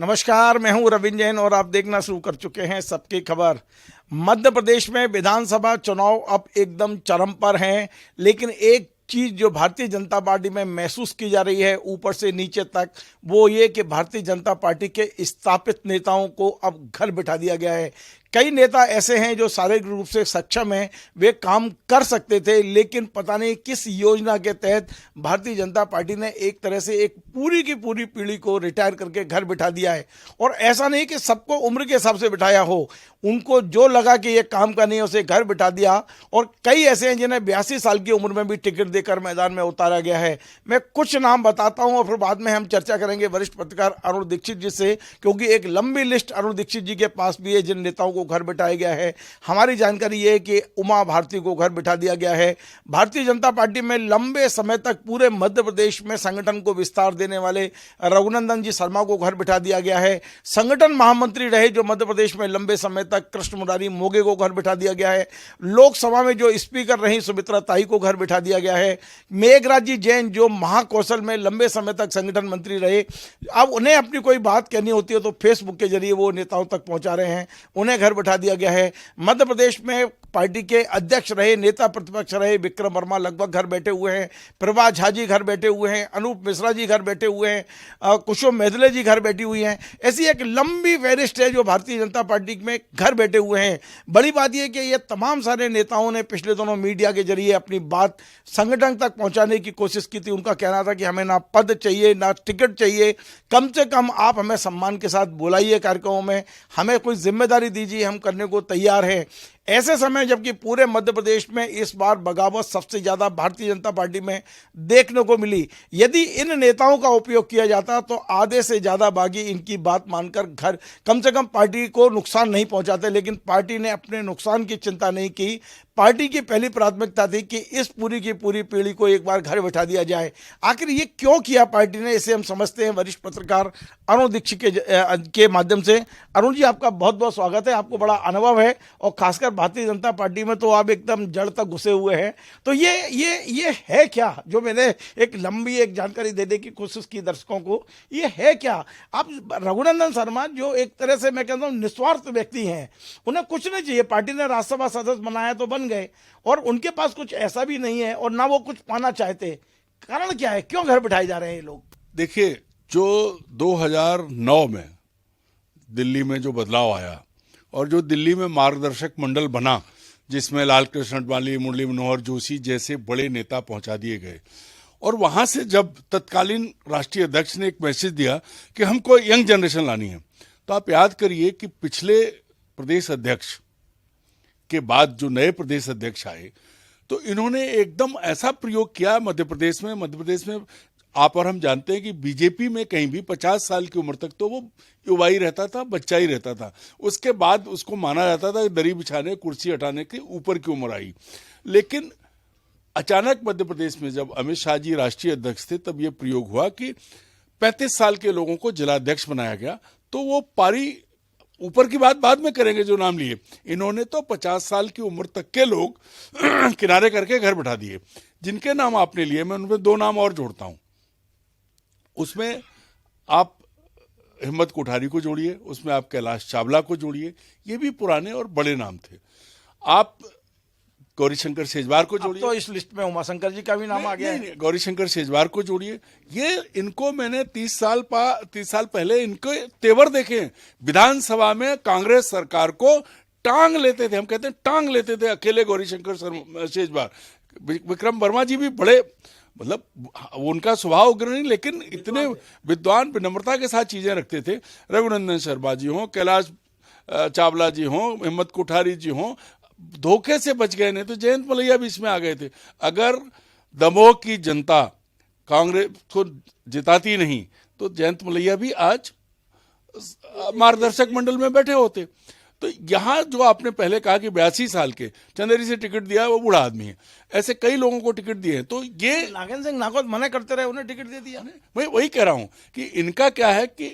नमस्कार, मैं हूं रविंद्र जैन और आप देखना शुरू कर चुके हैं सबकी खबर। मध्य प्रदेश में विधानसभा चुनाव अब एकदम चरम पर हैं, लेकिन एक चीज जो भारतीय जनता पार्टी में महसूस की जा रही है ऊपर से नीचे तक, वो ये कि भारतीय जनता पार्टी के स्थापित नेताओं को अब घर बिठा दिया गया है। कई नेता ऐसे हैं जो शारीरिक रूप से सक्षम हैं, वे काम कर सकते थे, लेकिन पता नहीं किस योजना के तहत भारतीय जनता पार्टी ने एक तरह से एक पूरी की पूरी पीढ़ी को रिटायर करके घर बिठा दिया है। और ऐसा नहीं कि सबको उम्र के हिसाब से बिठाया हो, उनको जो लगा कि ये काम का नहीं है उसे घर बिठा दिया। और कई ऐसे हैं जिन्हें 82 साल की उम्र में भी टिकट देकर मैदान में उतारा गया है। मैं कुछ नाम बताता हूं और फिर बाद में हम चर्चा करेंगे वरिष्ठ पत्रकार अरुण दीक्षित जी से, क्योंकि एक लंबी लिस्ट अरुण दीक्षित जी के पास भी है जिन नेताओं को घर बिठाया गया है। हमारी जानकारी यह है कि उमा भारती को घर बिठा दिया गया है। भारतीय जनता पार्टी में लंबे समय तक पूरे मध्य प्रदेश में संगठन को विस्तार देने वाले रघुनंदन जी शर्मा को घर बिठा दिया गया है। संगठन महामंत्री रहे जो मध्य प्रदेश में लंबे समय तक कृष्ण मुरारी मोगे को घर बिठा दिया गया है। लोकसभा में जो स्पीकर रही सुमित्रा ताई को घर बिठा दिया गया है। मेघराज जी जैन जो महाकौशल में लंबे समय तक संगठन मंत्री रहे, अब उन्हें अपनी कोई बात कहनी होती है तो फेसबुक के जरिए वो नेताओं तक पहुंचा रहे हैं, उन्हें घर बिठा दिया गया है। मध्य प्रदेश में पार्टी के अध्यक्ष रहे, नेता प्रतिपक्ष रहे विक्रम वर्मा लगभग घर बैठे हुए हैं। प्रभा झा जी घर बैठे हुए हैं। अनूप मिश्रा जी घर बैठे हुए हैं। कुसुम मेदले जी घर बैठी हुई हैं। ऐसी एक लंबी फहरिस्त है जो भारतीय जनता पार्टी में घर बैठे हुए हैं। बड़ी बात यह कि ये तमाम सारे नेताओं ने पिछले दिनों मीडिया के जरिए अपनी बात संगठन तक पहुंचाने की कोशिश की थी। उनका कहना था कि हमें ना पद चाहिए ना टिकट चाहिए, कम से कम आप हमें सम्मान के साथ बुलाइए कार्यक्रमों में, हमें कोई जिम्मेदारी दीजिए, हम करने को तैयार हैं। ऐसे समय जबकि पूरे मध्य प्रदेश में इस बार बगावत सबसे ज्यादा भारतीय जनता पार्टी में देखने को मिली। यदि इन नेताओं का उपयोग किया जाता तो आधे से ज्यादा बागी इनकी बात मानकर घर कम से कम पार्टी को नुकसान नहीं पहुंचाते, लेकिन पार्टी ने अपने नुकसान की चिंता नहीं की। पार्टी की पहली प्राथमिकता थी कि इस पूरी की पूरी पीढ़ी को एक बार घर बैठा दिया जाए। आखिर ये क्यों किया पार्टी ने, इसे हम समझते हैं वरिष्ठ पत्रकार अरुण दीक्षित के माध्यम से। अरुण जी, आपका बहुत बहुत स्वागत है। आपको बड़ा अनुभव है और खासकर भारतीय जनता पार्टी में तो आप एकदम जड़ तक घुसे हुए हैं। तो ये है क्या, जो मैंने एक लंबी एक जानकारी देने की कोशिश की दर्शकों को, ये है क्या? आप रघुनंदन शर्मा जो एक तरह से मैं कहता हूँ निस्वार्थ व्यक्ति हैं, उन्हें कुछ नहीं चाहिए, पार्टी ने राज्यसभा सदस्य बनाया तो बन गए और उनके पास कुछ ऐसा भी नहीं है और ना वो कुछ पाना चाहते। कारण क्या है, क्यों घर बिठाए जा रहे हैं ये लोग? देखिए, जो 2009 में दिल्ली में जो बदलाव आया और जो दिल्ली में मार्गदर्शक मंडल बना जिसमें लाल कृष्ण अडवाणी, मुरली मनोहर जोशी जैसे बड़े नेता पहुंचा दिए गए, और वहां से जब तत्कालीन राष्ट्रीय अध्यक्ष ने एक मैसेज दिया कि हमको यंग जनरेशन लानी है, तो आप याद करिए कि पिछले प्रदेश अध्यक्ष के बाद जो नए प्रदेश अध्यक्ष आए तो इन्होंने एकदम ऐसा प्रयोग किया मध्य प्रदेश में आप और हम जानते हैं कि बीजेपी में कहीं भी 50 साल की उम्र तक तो वो युवा ही रहता था, बच्चा ही रहता था। उसके बाद उसको माना जाता था दरी बिछाने, कुर्सी हटाने के ऊपर की उम्र आई। लेकिन अचानक मध्य प्रदेश में जब अमित शाह जी राष्ट्रीय अध्यक्ष थे तब ये प्रयोग हुआ कि 35 साल के लोगों को जिलाध्यक्ष बनाया गया। तो वो पारी ऊपर की बात बाद में करेंगे जो नाम लिए, इन्होंने तो 50 साल की उम्र तक के लोग किनारे करके घर बैठा दिए। जिनके नाम आपने लिए मैं उनमें 2 नाम और जोड़ता हूं। उसमें आप हिम्मत कोठारी को जोड़िए, उसमें आप कैलाश चावला को जोड़िए, ये भी पुराने और बड़े नाम थे। आप गौरीशंकर शेजवार को जोड़िए, तो इस लिस्ट में उमाशंकर जी का भी नाम आ गया है। गौरीशंकर शेजवार को जोड़िए। ये इनको मैंने 30 साल पहले इनको तेवर देखे हैं। विधानसभा में कांग्रेस सरकार को टांग लेते थे, हम कहते हैं टांग लेते थे अकेले गौरीशंकर शेजवार। विक्रम वर्मा जी भी बड़े, मतलब उनका स्वभाव उग्र नहीं, लेकिन इतने विद्वान विनम्रता के साथ चीजें रखते थे। रघुनंदन शर्मा जी हों, कैलाश चावला जी हों, हिम्मत कोठारी जी हों, धोखे से बच गए, नहीं तो जयंत मलैया भी इसमें आ गए थे। अगर दमोह की जनता कांग्रेस को जिताती नहीं तो जयंत मलैया भी आज मार्गदर्शक मंडल में बैठे होते। तो यहां जो आपने पहले कहा कि 82 साल के चंदेरी से टिकट दिया, वो बूढ़ा आदमी है, ऐसे कई लोगों को टिकट दिए हैं। तो ये नागेंद्र सिंह नागौद मना करते रहे, उन्हें टिकट दे दिया। मैं वही कह रहा हूं कि इनका क्या है कि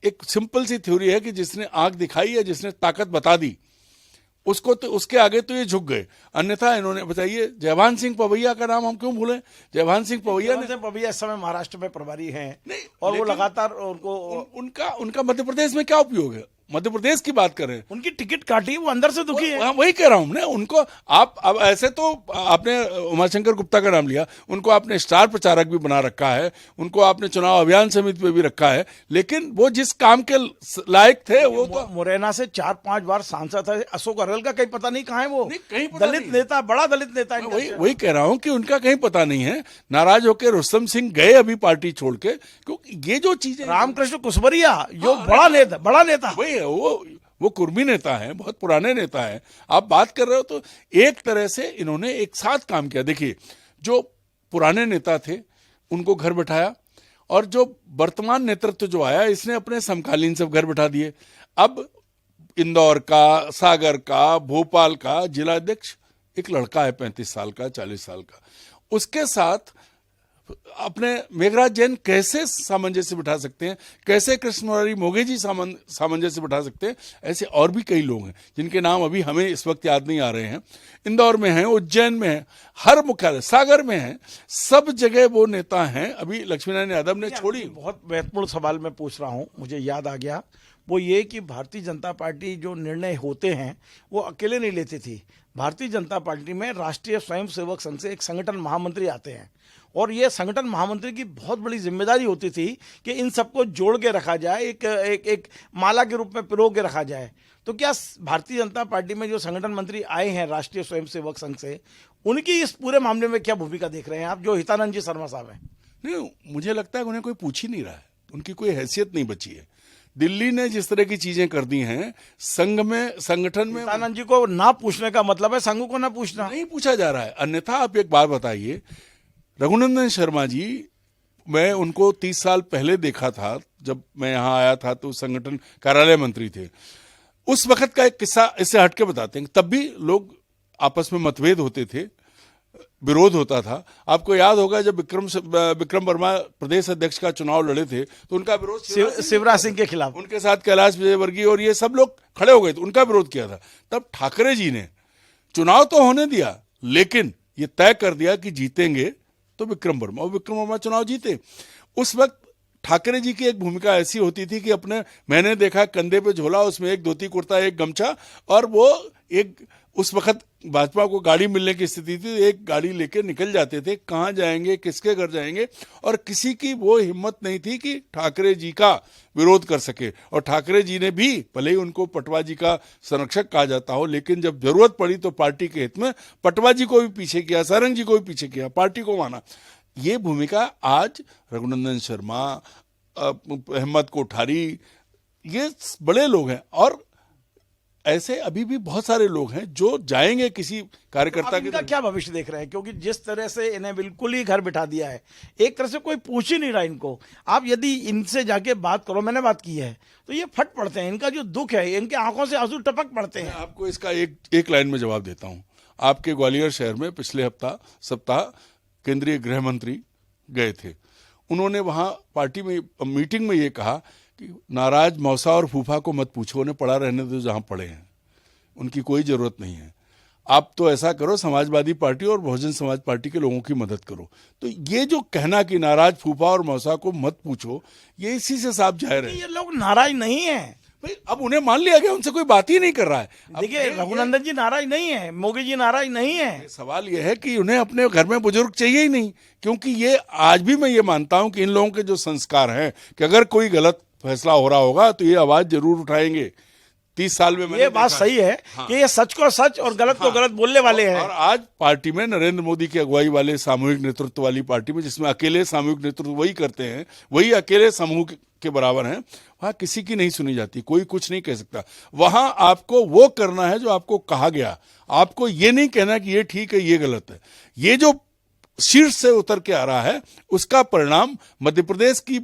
एक सिंपल सी थ्योरी है कि जिसने आंख दिखाई या जिसने ताकत बता दी उसको तो उसके आगे तो ये झुक गए। अन्यथा इन्होंने, बताइए, जयभान सिंह पवैया का नाम हम क्यों भूलें? जयभान सिंह पवैया ने, पवैया इस समय महाराष्ट्र में प्रभारी हैं नहीं, और वो लेकिन लगातार उनको उनका मध्य प्रदेश में क्या उपयोग है? मध्य प्रदेश की बात करें, उनकी टिकट काटी, वो अंदर से दुखी है। वही कह रहा हूं ना उनको। आप अब ऐसे तो आपने उमाशंकर गुप्ता का नाम लिया, उनको आपने स्टार प्रचारक भी बना रखा है, उनको आपने चुनाव अभियान समिति पे भी रखा है, लेकिन वो जिस काम के लायक थे वो तो मुरैना से 4-5 बार सांसद है। अशोक अरल का कहीं पता नहीं कहाँ है वो, कहीं पता दलित नहीं। नेता, बड़ा दलित नेता है। वही कह रहा हूं कि उनका कहीं पता नहीं है। नाराज होकर रुस्तम सिंह गए अभी पार्टी छोड़ के, क्योंकि ये जो चीजें, रामकृष्ण कुशवरिया जो बड़ा नेता वही है, वो कुर्मी नेता है, बहुत पुराने नेता है। आप बात कर रहे हो तो एक तरह से इन्होंने एक साथ काम किया। देखिए, जो पुराने नेता थे उनको घर बैठाया, और जो वर्तमान नेतृत्व जो आया इसने अपने समकालीन सब घर बैठा दिए। अब इंदौर का, सागर का, भोपाल का जिला अध्यक्ष एक लड़का है 35 साल का, 40 साल का, उसके साथ अपने मेघराज जैन कैसे सामंजस्य बिठा सकते हैं, कैसे कृष्ण मुरारी मोघे जी सामंजस्य बिठा सकते हैं। ऐसे और भी कई लोग हैं जिनके नाम अभी हमें इस वक्त याद नहीं आ रहे हैं। इंदौर में हैं, उज्जैन में हैं, हर मुख्यालय, सागर में हैं, सब जगह वो नेता हैं। अभी लक्ष्मीनारायण यादव ने छोड़ी। बहुत महत्वपूर्ण सवाल मैं पूछ रहा हूं, मुझे याद आ गया, वो ये कि भारतीय जनता पार्टी जो निर्णय होते हैं वो अकेले नहीं लेती थी। भारतीय जनता पार्टी में राष्ट्रीय स्वयंसेवक संघ से एक संगठन महामंत्री आते हैं, और ये संगठन महामंत्री की बहुत बड़ी जिम्मेदारी होती थी कि इन सबको जोड़ के रखा जाए, एक माला के रूप में पिरो के रखा जाए। तो क्या भारतीय जनता पार्टी में जो संगठन मंत्री आए हैं राष्ट्रीय स्वयंसेवक संघ से, उनकी इस पूरे मामले में क्या भूमिका देख रहे हैं आप, जो हितानंद जी शर्मा साहब हैं? नहीं, मुझे लगता है उन्हें कोई पूछ ही नहीं रहा है, उनकी कोई हैसियत नहीं बची है। दिल्ली ने जिस तरह की चीजें कर दी हैं संघ में, संगठन में, हितानंद जी को ना पूछने का मतलब है संघ को ना पूछना, नहीं पूछा जा रहा है। अन्यथा आप एक बात बताइए, रघुनंदन शर्मा जी, मैं उनको 30 साल पहले देखा था, जब मैं यहाँ आया था तो संगठन कार्यालय मंत्री थे। उस वक्त का एक किस्सा इससे हटके बताते हैं। तब भी लोग आपस में मतभेद होते थे, विरोध होता था। आपको याद होगा जब विक्रम वर्मा प्रदेश अध्यक्ष का चुनाव लड़े थे तो उनका विरोध शिवराज सिंह के खिलाफ, उनके साथ कैलाश विजयवर्गीय और ये सब लोग खड़े हो गए थे, उनका विरोध किया था। तब ठाकरे जी ने चुनाव तो होने दिया, लेकिन ये तय कर दिया कि जीतेंगे तो विक्रम वर्मा, और विक्रम वर्मा चुनाव जीते। उस वक्त ठाकरे जी की एक भूमिका ऐसी होती थी कि अपने, मैंने देखा, कंधे पे झोला, उसमें एक धोती कुर्ता, एक गमछा, और वो एक, उस वक्त भाजपा को गाड़ी मिलने की स्थिति थी, एक गाड़ी लेकर निकल जाते थे, कहाँ जाएंगे, किसके घर जाएंगे, और किसी की वो हिम्मत नहीं थी कि ठाकरे जी का विरोध कर सके। और ठाकरे जी ने भी, भले ही उनको पटवा जी का संरक्षक कहा जाता हो, लेकिन जब जरूरत पड़ी तो पार्टी के हित में पटवा जी को भी पीछे किया, सारंग जी को भी पीछे किया, पार्टी को माना। ये भूमिका आज रघुनंदन शर्मा, हिम्मत कोठारी, ये बड़े लोग हैं, और ऐसे अभी भी बहुत सारे लोग हैं जो जाएंगे किसी कार्यकर्ता के। क्या भविष्य देख रहे हैं, क्योंकि जिस तरह से इन्हें बिल्कुल ही घर बिठा दिया है, एक तरह से कोई पूछ ही नहीं रहा इनको। आप यदि इनसे जाके बात करो, मैंने बात की है, तो ये फट पड़ते हैं, इनका जो दुख है, इनके आंखों से आंसू टपक पड़ते हैं। आपको इसका एक लाइन में जवाब देता हूं। आपके ग्वालियर शहर में पिछले सप्ताह केंद्रीय गृह मंत्री गए थे। उन्होंने वहां पार्टी में मीटिंग में ये कहा कि नाराज मौसा और फूफा को मत पूछो, उन्हें पड़ा रहने दो जहां पड़े हैं, उनकी कोई जरूरत नहीं है। आप तो ऐसा करो, समाजवादी पार्टी और बहुजन समाज पार्टी के लोगों की मदद करो। तो ये जो कहना कि नाराज फूफा और मौसा को मत पूछो, ये इसी से साफ जाहिर है। ये लोग नाराज नहीं है भाई, अब उन्हें मान लिया गया, उनसे कोई बात ही नहीं कर रहा है। देखिए, रघुनंदन जी नाराज नहीं है, मोगी जी नाराज नहीं है। सवाल यह है कि उन्हें अपने घर में बुजुर्ग चाहिए ही नहीं, क्योंकि ये आज भी मैं ये मानता हूं कि इन लोगों के जो संस्कार हैं कि अगर कोई गलत फैसला हो रहा होगा तो ये आवाज जरूर उठाएंगे। 30 साल में मैंने ये बात सही है कि ये सच को सच और गलत को गलत बोलने वाले हैं। और आज पार्टी में नरेंद्र मोदी की अगुवाई वाले सामूहिक नेतृत्व वाली पार्टी में, जिसमें अकेले सामूहिक नेतृत्व वही करते हैं, वही अकेले समूह के बराबर हैं, वहां किसी की नहीं सुनी जाती, कोई कुछ नहीं कह सकता। वहां आपको वो करना है जो आपको कहा गया, आपको ये नहीं कहना कि ये ठीक है, ये गलत है। ये जो शीर्ष से उतर के आ रहा है, उसका परिणाम मध्य प्रदेश की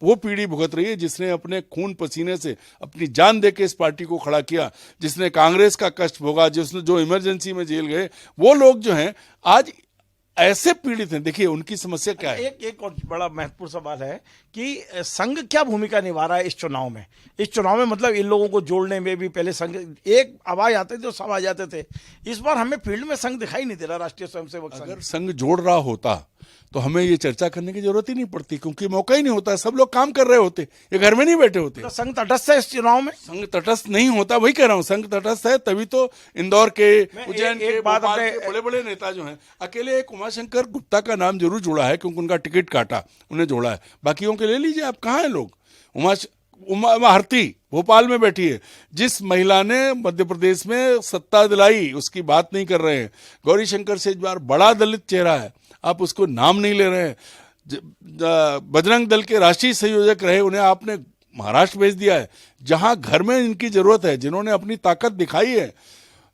वो पीढ़ी भुगत रही है जिसने अपने खून पसीने से अपनी जान देके इस पार्टी को खड़ा किया, जिसने कांग्रेस का कष्ट भोगा, जिसने जो इमरजेंसी में जेल गए, वो लोग जो हैं आज ऐसे पीड़ित हैं। देखिए उनकी समस्या क्या है। एक और बड़ा महत्वपूर्ण सवाल है कि संघ क्या भूमिका निभा रहा है इस चुनाव में। इस चुनाव में मतलब इन लोगों को जोड़ने में भी पहले संघ एक आवाज आते थे तो सब आ जाते थे, इस बार हमें फील्ड में संघ दिखाई नहीं दे रहा। राष्ट्रीय स्वयंसेवक संघ अगर संघ जोड़ रहा होता तो हमें ये चर्चा करने की जरूरत ही नहीं पड़ती, क्योंकि मौका ही नहीं होता, सब लोग काम कर रहे होते, ये घर में नहीं बैठे होते। तो संघ तटस्थ है इस चुनाव में। संघ तटस्थ नहीं होता, वही कह रहा हूं, संघ तटस्थ है तभी तो इंदौर के, उज्जैन के, भोपाल के बड़े बड़े नेता जो हैं, अकेले एक उमाशंकर गुप्ता का नाम जरूर जोड़ा है क्योंकि उनका टिकट काटा, उन्हें जोड़ा है, बाकियों के ले लीजिए आप। कहाँ है लोग? उमा भारती भोपाल में बैठी है, जिस महिला ने मध्य प्रदेश में सत्ता दिलाई उसकी बात नहीं कर रहे हैं। गौरी शंकर से इस बार बड़ा दलित चेहरा है, आप उसको नाम नहीं ले रहे हैं। बजरंग दल के राष्ट्रीय संयोजक रहे, उन्हें आपने महाराष्ट्र भेज दिया है, जहां घर में इनकी जरूरत है, जिन्होंने अपनी ताकत दिखाई है।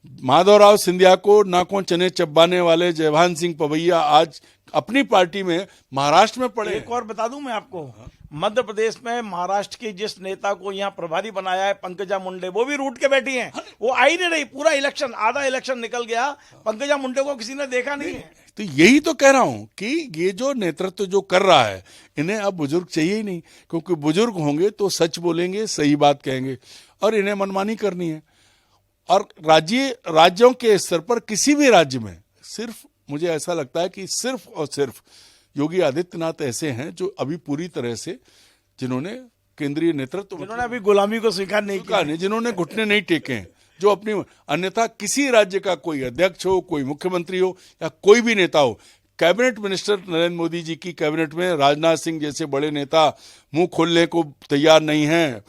माधवराव सिंधिया को नाकों चने चब्बाने वाले जयभान सिंह पवैया आज अपनी पार्टी में महाराष्ट्र में पड़े। एक और बता दूं मैं आपको, मध्य प्रदेश में महाराष्ट्र के जिस नेता को यहाँ प्रभारी बनाया है पंकजा मुंडे, वो भी रूट के बैठी हैं, वो आई नहीं रही। पूरा इलेक्शन, आधा इलेक्शन निकल गया, पंकजा मुंडे को किसी ने देखा नहीं है। तो यही तो कह रहा हूं कि ये जो नेतृत्व जो कर रहा है, इन्हें अब बुजुर्ग चाहिए ही नहीं, क्योंकि बुजुर्ग होंगे तो सच बोलेंगे, सही बात कहेंगे, और इन्हें मनमानी करनी है। और राज्यों के स्तर पर किसी भी राज्य में सिर्फ मुझे ऐसा लगता है कि सिर्फ और सिर्फ योगी आदित्यनाथ ऐसे हैं जो अभी पूरी तरह से, जिन्होंने केंद्रीय नेतृत्व, जिन्होंने अभी गुलामी को स्वीकार नहीं किया, जिन्होंने घुटने नहीं टेके हैं, जो अपनी, अन्यथा किसी राज्य का कोई अध्यक्ष हो, कोई मुख्यमंत्री हो या कोई भी नेता हो, कैबिनेट मिनिस्टर नरेंद्र मोदी जी की कैबिनेट में राजनाथ सिंह जैसे बड़े नेता मुंह खोलने को तैयार नहीं हैं।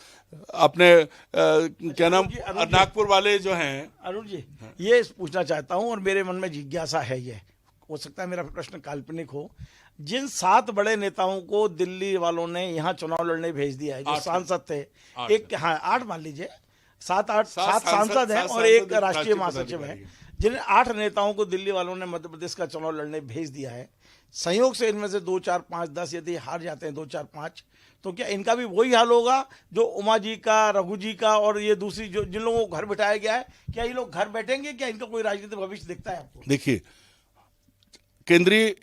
अपने क्या नाम, नागपुर वाले जो हैं। अरुण जी, ये पूछना चाहता हूं और मेरे मन में जिज्ञासा है, ये हो सकता है मेरा प्रश्न काल्पनिक हो, जिन 7 बड़े नेताओं को दिल्ली वालों ने यहाँ चुनाव लड़ने भेज दिया है, जो सांसद थे, एक, हाँ 8 मान लीजिए, 7 सांसद हैं और एक राष्ट्रीय महासचिव है, जिन 8 नेताओं को दिल्ली वालों ने मध्य प्रदेश का चुनाव लड़ने भेज दिया है, संयोग से इनमें से 2, 4, 5, 10 यदि हार जाते हैं, 2, 4, 5, तो क्या इनका भी वही हाल होगा जो उमा जी का, रघु जी का और ये दूसरी जो जिन लोगों को घर बिठाया गया है? क्या ये लोग घर बैठेंगे? क्या इनका कोई राजनीतिक भविष्य दिखता है आपको? देखिए, केंद्रीय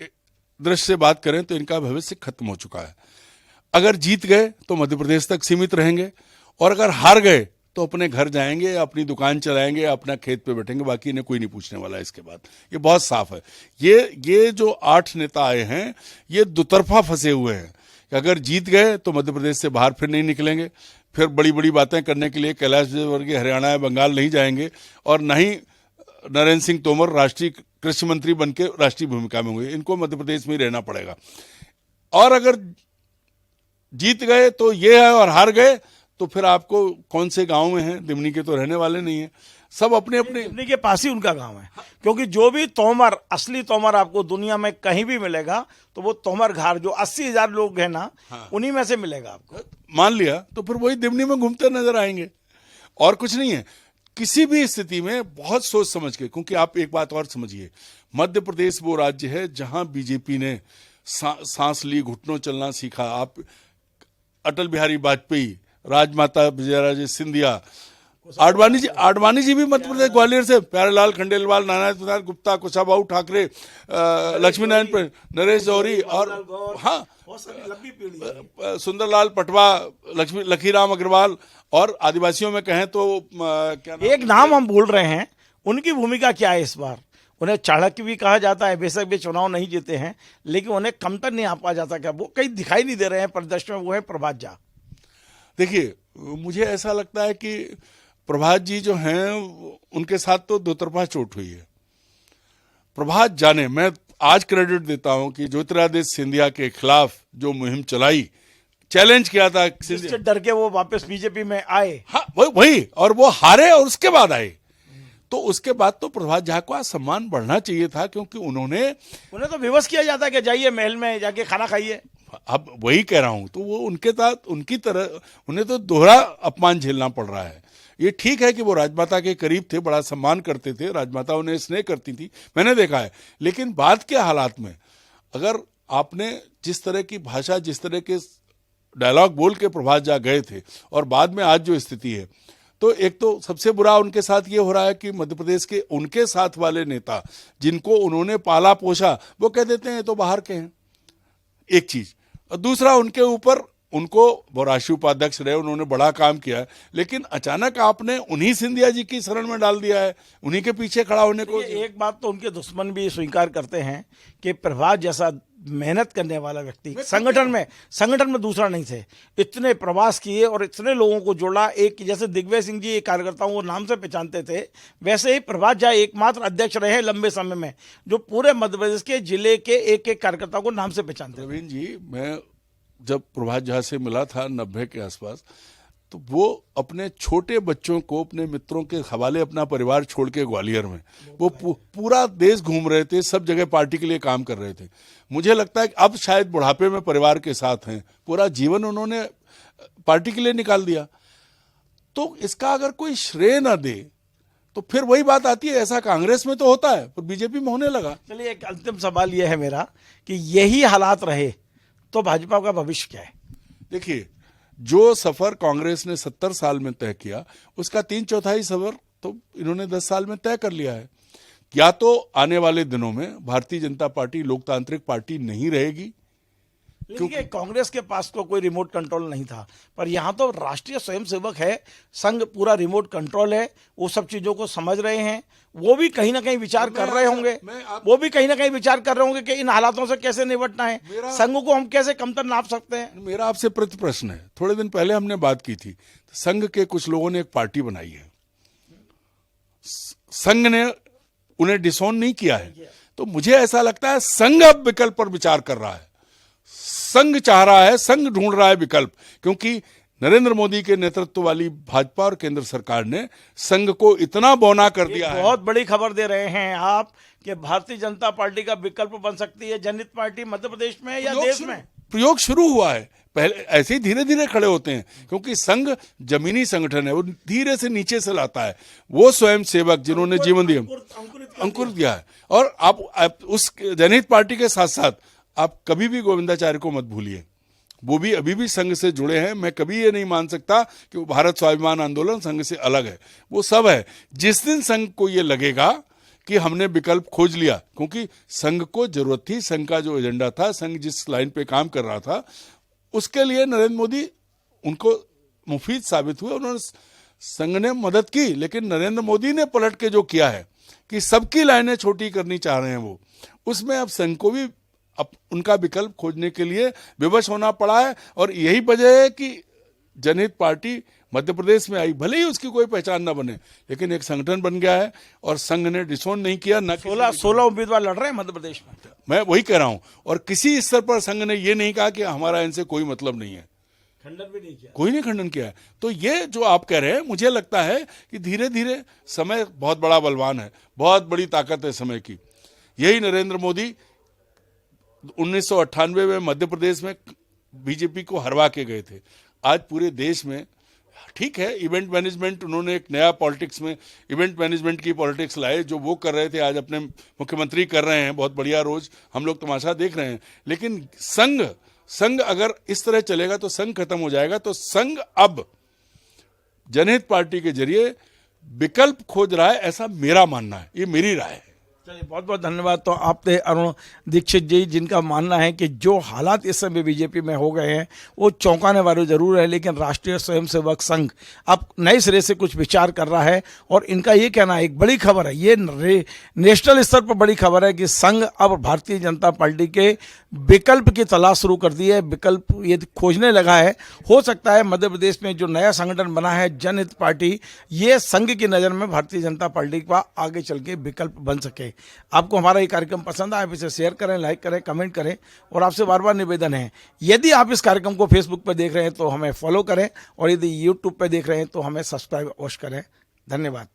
दृष्टि से बात करें तो इनका भविष्य खत्म हो चुका है। अगर जीत गए तो मध्य प्रदेश तक सीमित रहेंगे, और अगर हार गए तो अपने घर जाएंगे, अपनी दुकान चलाएंगे, अपना खेत पे बैठेंगे, बाकी इन्हें कोई नहीं पूछने वाला है इसके बाद। ये बहुत साफ है। ये जो 8 नेता आए हैं, ये दुतरफा फंसे हुए हैं कि अगर जीत गए तो मध्य प्रदेश से बाहर फिर नहीं निकलेंगे, फिर बड़ी बड़ी बातें करने के लिए कैलाश विजयवर्गीय हरियाणा या बंगाल नहीं जाएंगे, और न ही नरेंद्र सिंह तोमर राष्ट्रीय कृषि मंत्री बनके राष्ट्रीय भूमिका में हुए। इनको मध्य प्रदेश में ही रहना पड़ेगा। और अगर जीत गए तो ये है, और हार गए तो फिर आपको कौन से गांव में हैं, दिमनी के तो रहने वाले नहीं है, सब अपने अपने, दिमनी के पास ही उनका गांव है। क्योंकि जो भी तोमर, असली तोमर आपको दुनिया में कहीं भी मिलेगा तो वो तोमर घाट जो 80,000 लोग हैं ना, उन्हीं में से मिलेगा आपको। मान लिया तो फिर वही दिमनी में घूमते नजर आएंगे, और कुछ नहीं है। किसी भी स्थिति में बहुत सोच समझ के, क्योंकि आप एक बात और समझिए, मध्य प्रदेश वो राज्य है जहां बीजेपी ने सांस ली, घुटनों चलना सीखा। आप अटल बिहारी वाजपेयी, राजमाता विजयाराजे सिंधिया, आडवाणी जी भी मध्य प्रदेश ग्वालियर से, प्यारेलाल खंडेलवाल, नारायण प्रसाद गुप्ता, कुशाभाऊ ठाकरे, लक्ष्मी नारायण, नरेश जौहरी, और हाँ सुंदरलाल पटवा, लखीराम अग्रवाल, और आदिवासियों में कहें तो क्या नाम, एक नाम हम भूल रहे हैं, उनकी भूमिका क्या है इस बार? उन्हें चाणक्य भी कहा जाता है, बेशक वे चुनाव नहीं जीते हैं, लेकिन उन्हें कमतर नहीं आंका जाता। क्या वो कहीं दिखाई नहीं दे रहे हैं परिदृश्य में? वो है प्रभात झा। देखिए, मुझे ऐसा लगता है कि प्रभात जी जो हैं, उनके साथ तो दोतरफा चोट हुई है। प्रभात जाने, मैं आज क्रेडिट देता हूं कि ज्योतिरादित्य सिंधिया के खिलाफ जो मुहिम चलाई, चैलेंज किया था, जिससे डर के वो वापस बीजेपी में आए। हाँ वही, और वो हारे और उसके बाद आए, तो उसके बाद तो प्रभात झा को सम्मान बढ़ना चाहिए था, क्योंकि उन्हें तो विवश किया जाता है कि जाइए महल में जाके खाना खाइए। अब वही कह रहा हूं, तो वो उनके साथ, उनकी तरह उन्हें तो दोहरा अपमान झेलना पड़ रहा है। ये ठीक है कि वो राजमाता के करीब थे, बड़ा सम्मान करते थे, राजमाता उन्हें स्नेह करती थी, मैंने देखा है, लेकिन बाद के हालात में अगर आपने जिस तरह की भाषा, जिस तरह के डायलॉग बोल के प्रभात झा गए थे, और बाद में आज जो स्थिति है, तो एक तो सबसे बुरा उनके साथ ये हो रहा है कि मध्य प्रदेश के उनके साथ वाले नेता जिनको उन्होंने पाला पोसा वो कह देते हैं तो बाहर के हैं, एक चीज। और दूसरा, उनके ऊपर उनको वो राष्ट्रीय उपाध्यक्ष रहे, उन्होंने बड़ा काम किया है, लेकिन अचानक आपने उन्हीं सिंधिया जी की शरण में डाल दिया है, उन्हीं के पीछे खड़ा होने को। एक बात तो उनके दुश्मन भी स्वीकार करते हैं कि प्रभात जैसा मेहनत करने वाला व्यक्ति संगठन में दूसरा नहीं थे। इतने प्रवास किए और इतने लोगों को जोड़ा। एक जैसे दिग्विजय सिंह जी एक कार्यकर्ताओं को नाम से पहचानते थे, वैसे ही प्रभात झा एकमात्र अध्यक्ष रहे हैं लंबे समय में जो पूरे मध्य प्रदेश के जिले के एक एक कार्यकर्ताओं को नाम से पहचानते थे। प्रवीण जी, मैं जब प्रभात झा से मिला था 90 के आसपास, तो वो अपने छोटे बच्चों को अपने मित्रों के हवाले अपना परिवार छोड़ के ग्वालियर में वो पूरा देश घूम रहे थे, सब जगह पार्टी के लिए काम कर रहे थे। मुझे लगता है कि अब शायद बुढ़ापे में परिवार के साथ हैं, पूरा जीवन उन्होंने पार्टी के लिए निकाल दिया। तो इसका अगर कोई श्रेय ना दे तो फिर वही बात आती है, ऐसा कांग्रेस में तो होता है पर बीजेपी में होने लगा। चलिए, एक अंतिम सवाल यह है मेरा कि यही हालात रहे तो भाजपा का भविष्य क्या है? देखिए, जो सफर कांग्रेस ने 70 साल में तय किया उसका 3/4 सफर तो इन्होंने 10 साल में तय कर लिया है। या तो आने वाले दिनों में भारतीय जनता पार्टी लोकतांत्रिक पार्टी नहीं रहेगी, क्योंकि कांग्रेस के पास तो कोई रिमोट कंट्रोल नहीं था, पर यहाँ तो राष्ट्रीय स्वयंसेवक है, संघ पूरा रिमोट कंट्रोल है, वो सब चीजों को समझ रहे हैं, वो भी कहीं ना कहीं विचार कर रहे होंगे, वो भी कहीं ना कहीं विचार कर रहे होंगे कि इन हालातों से कैसे निपटना है, संघ को हम कैसे कमतर नाप सकते हैं। मेरा आपसे प्रति प्रश्न है, थोड़े दिन पहले हमने बात की थी, संघ के कुछ लोगों ने एक पार्टी बनाई है, संघ ने उन्हें डिसोन नहीं किया है, तो मुझे ऐसा लगता है संघ अब विकल्प पर विचार कर रहा है, संघ चाह रहा है, संघ ढूंढ रहा है विकल्प, क्योंकि नरेंद्र मोदी के नेतृत्व वाली भाजपा और केंद्र सरकार ने संघ को इतना बौना कर दिया है। बहुत बड़ी खबर दे रहे हैं आप कि भारतीय जनता पार्टी का विकल्प बन सकती है जनहित पार्टी मध्य प्रदेश में या देश में। प्रयोग शुरू हुआ है, पहले ऐसे ही धीरे धीरे खड़े होते हैं, क्योंकि संघ जमीनी संगठन है, वो धीरे से नीचे से लाता है, वो स्वयं सेवक जिन्होंने जीवन दिया, अंकुर दिया है। और आप उस जनहित पार्टी के साथ साथ आप कभी भी गोविंदाचार्य को मत भूलिए, वो भी अभी भी संघ से जुड़े हैं। मैं कभी ये नहीं मान सकता कि वो भारत स्वाभिमान आंदोलन संघ से अलग है, वो सब है। जिस दिन संघ को ये लगेगा कि हमने विकल्प खोज लिया, क्योंकि संघ को जरूरत थी, संघ का जो एजेंडा था, संघ जिस लाइन पे काम कर रहा था, उसके लिए नरेंद्र मोदी उनको मुफीद साबित हुए, उन्होंने संघ ने मदद की। लेकिन नरेंद्र मोदी ने पलट के जो किया है कि सबकी लाइनें छोटी करनी चाह रहे हैं, वो उसमें अब संघ को भी अब उनका विकल्प खोजने के लिए विवश होना पड़ा है। और यही वजह है कि जनहित पार्टी मध्य प्रदेश में आई, भले ही उसकी कोई पहचान ना बने, लेकिन एक संगठन बन गया है और संघ ने डिसोन नहीं किया। न 16 उम्मीदवार लड़ रहे हैं मध्य प्रदेश में, मैं वही कह रहा हूं। और किसी स्तर पर संघ ने ये नहीं कहा कि हमारा इनसे कोई मतलब नहीं है, खंडन भी नहीं किया, कोई नहीं खंडन किया है। तो ये जो आप कह रहे हैं, मुझे लगता है कि धीरे धीरे समय बहुत बड़ा बलवान है, बहुत बड़ी ताकत है समय की। यही नरेंद्र मोदी 1998 में मध्य प्रदेश में बीजेपी को हरवा के गए थे। आज पूरे देश में, ठीक है, इवेंट मैनेजमेंट, उन्होंने एक नया पॉलिटिक्स में इवेंट मैनेजमेंट की पॉलिटिक्स लाए, जो वो कर रहे थे आज अपने मुख्यमंत्री कर रहे हैं, बहुत बढ़िया, रोज हम लोग तमाशा देख रहे हैं। लेकिन संघ अगर इस तरह चलेगा तो संघ खत्म हो जाएगा। तो संघ अब जनहित पार्टी के जरिए विकल्प खोज रहा है, ऐसा मेरा मानना है, ये मेरी राय है। चलिए, बहुत बहुत धन्यवाद। तो आप थे अरुण दीक्षित जी, जिनका मानना है कि जो हालात इस समय बीजेपी में हो गए हैं वो चौंकाने वाले जरूर है, लेकिन राष्ट्रीय स्वयंसेवक संघ अब नए सिरे से कुछ विचार कर रहा है। और इनका ये कहना है, एक बड़ी खबर है, ये नेशनल स्तर पर बड़ी खबर है कि संघ अब भारतीय जनता पार्टी के विकल्प की तलाश शुरू कर दी है, विकल्प ये खोजने लगा है। हो सकता है मध्य प्रदेश में जो नया संगठन बना है जनहित पार्टी, ये संघ की नज़र में भारतीय जनता पार्टी का आगे चल के विकल्प बन सके। आपको हमारा ये कार्यक्रम पसंद आए, आप इसे शेयर करें, लाइक करें, कमेंट करें। और आपसे बार बार निवेदन है, यदि आप इस कार्यक्रम को फेसबुक पर देख रहे हैं तो हमें फॉलो करें, और यदि यूट्यूब पर देख रहे हैं तो हमें सब्सक्राइब अवश्य करें। धन्यवाद।